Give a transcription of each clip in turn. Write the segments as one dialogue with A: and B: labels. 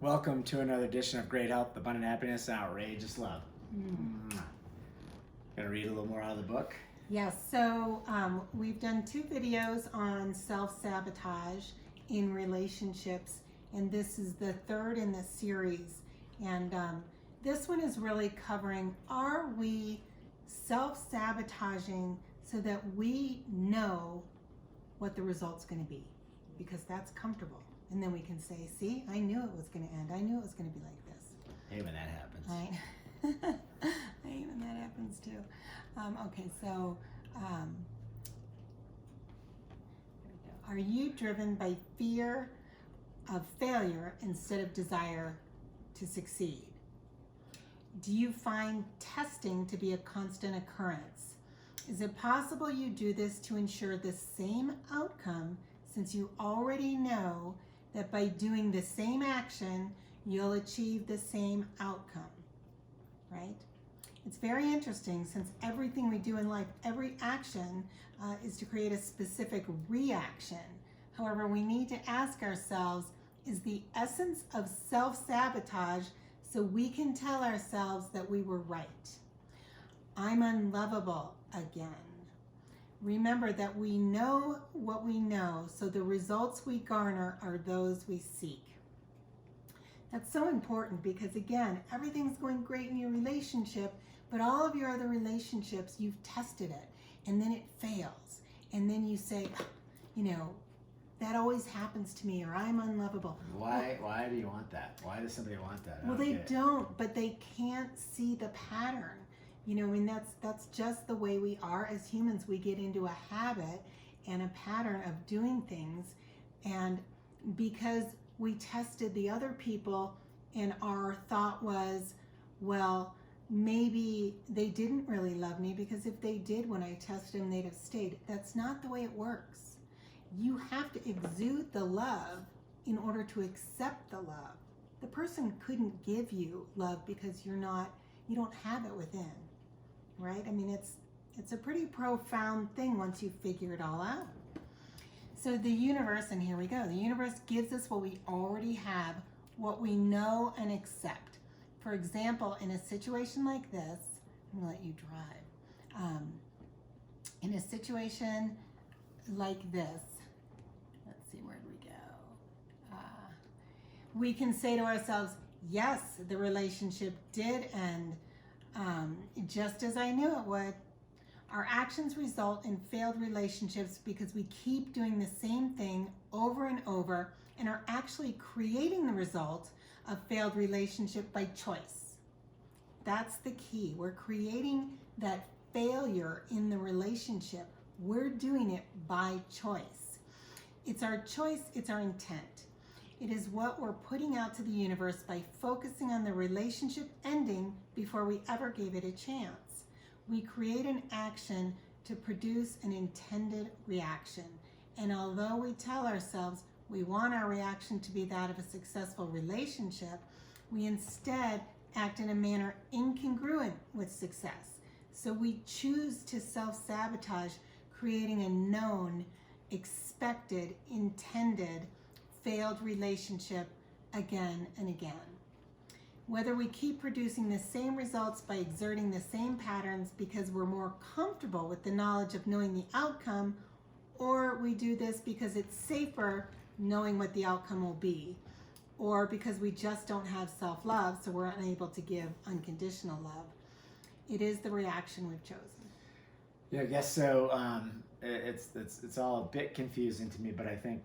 A: Welcome to another edition of Great Health, Abundant Happiness, and Outrageous Love. Gonna read a little more out of the book.
B: Yes, so we've done 2 videos on self-sabotage in relationships, and this is the 3rd in the series. And this one is really covering, are we self-sabotaging so that we know what the result's going to be? Because that's comfortable. And then we can say, see, I knew it was going to end. I knew it was going to be like this.
A: Hey, when that happens.
B: Right? Hey, when that happens too. Okay, so are you driven by fear of failure instead of desire to succeed? Do you find testing to be a constant occurrence? Is it possible you do this to ensure the same outcome, since you already know that by doing the same action, you'll achieve the same outcome, right? It's very interesting, since everything we do in life, every action is to create a specific reaction. However, we need to ask ourselves, is the essence of self-sabotage so we can tell ourselves that we were right? I'm unlovable again. Remember that we know what we know, so the results we garner are those we seek. That's so important, because again, everything's going great in your relationship, but all of your other relationships, you've tested it, and then it fails. And then you say, that always happens to me, or I'm unlovable.
A: Why do you want that? Why does somebody want that?
B: Well, they don't, but they can't see the pattern. That's just the way we are as humans. We get into a habit and a pattern of doing things, and because we tested the other people and our thought was, well, maybe they didn't really love me, because if they did, when I tested them, they'd have stayed. That's not the way it works. You have to exude the love in order to accept the love. The person couldn't give you love because you don't have it within, right? I mean, it's a pretty profound thing once you figure it all out. So the universe, and here we go, the universe gives us what we already have, what we know and accept. For example, in a situation like this, I'm gonna let you drive. In a situation like this, let's see, where do we go? We can say to ourselves, yes, the relationship did end, just as I knew it would. Our actions result in failed relationships because we keep doing the same thing over and over, and are actually creating the result of failed relationship by choice. That's the key. We're creating that failure in the relationship. We're doing it by choice. It's our choice, it's our intent. It is what we're putting out to the universe by focusing on the relationship ending before we ever gave it a chance. We create an action to produce an intended reaction. And although we tell ourselves we want our reaction to be that of a successful relationship, we instead act in a manner incongruent with success. So we choose to self-sabotage, creating a known, expected, intended, failed relationship again and again. Whether we keep producing the same results by exerting the same patterns because we're more comfortable with the knowledge of knowing the outcome, or we do this because it's safer knowing what the outcome will be, or because we just don't have self-love, so we're unable to give unconditional love. It is the reaction we've chosen.
A: Yeah, I guess so. It's all a bit confusing to me, but I think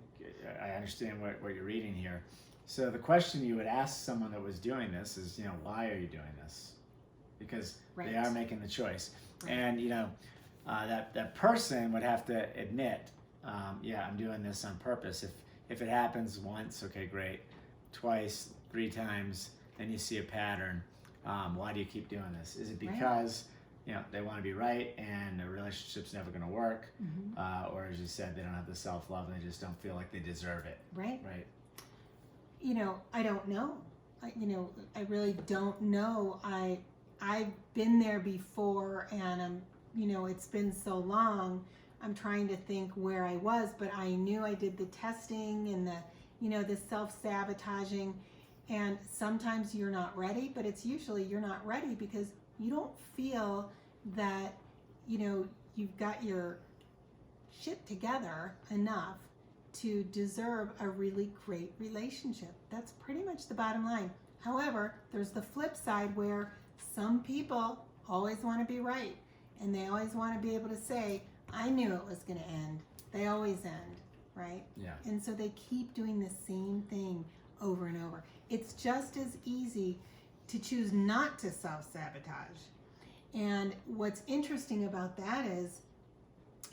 A: I understand what you're reading here. So the question you would ask someone that was doing this is, why are you doing this? Because they are making the choice. Right. And, that person would have to admit, yeah, I'm doing this on purpose. If it happens once, okay, great. Twice, 3 times, then you see a pattern. Why do you keep doing this? Is it because, they want to be right and the relationship's never going to work? Mm-hmm. Or as you said, they don't have the self-love and they just don't feel like they deserve it.
B: Right.
A: Right.
B: I don't know. I really don't know. I've been there before, and it's been so long. I'm trying to think where I was, but I knew I did the testing and the self-sabotaging, And sometimes you're not ready, but it's usually you're not ready because you don't feel that, you've got your shit together enough to deserve a really great relationship. That's pretty much the bottom line. However, there's the flip side where some people always want to be right, and they always want to be able to say, I knew it was going to end. They always end, right?
A: Yeah.
B: And so they keep doing the same thing over and over. It's just as easy to choose not to self-sabotage. And what's interesting about that is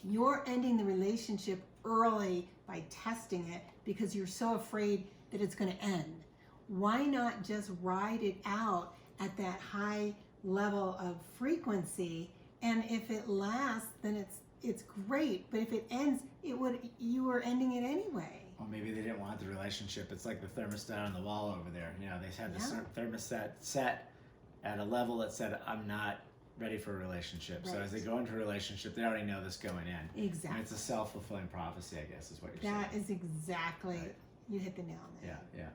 B: you're ending the relationship early by testing it because you're so afraid that it's going to end. Why not just ride it out at that high level of frequency? And if it lasts, then it's great. But if it ends, you were ending it anyway.
A: Or maybe they didn't want the relationship. It's like the thermostat on the wall over there. They had the thermostat set at a level that said, I'm not ready for a relationship. Right. So as they go into a relationship, they already know this going in.
B: Exactly.
A: And it's a self-fulfilling prophecy, I guess, is what you're saying.
B: That is exactly, right. You hit the nail on the head.
A: Yeah.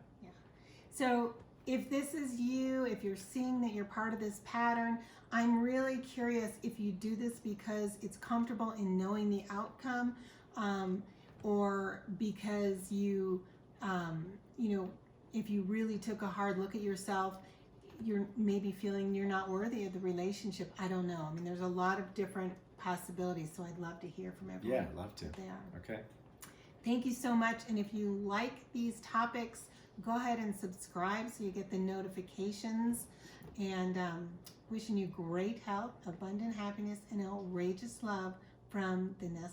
B: So if this is you, if you're seeing that you're part of this pattern, I'm really curious if you do this because it's comfortable in knowing the outcome, or because you, if you really took a hard look at yourself, you're maybe feeling you're not worthy of the relationship. I don't know. I mean, there's a lot of different possibilities, so I'd love to hear from everyone.
A: Yeah, love to. Okay.
B: Thank you so much. And if you like these topics, go ahead and subscribe so you get the notifications. And wishing you great health, abundant happiness, and outrageous love from the Nest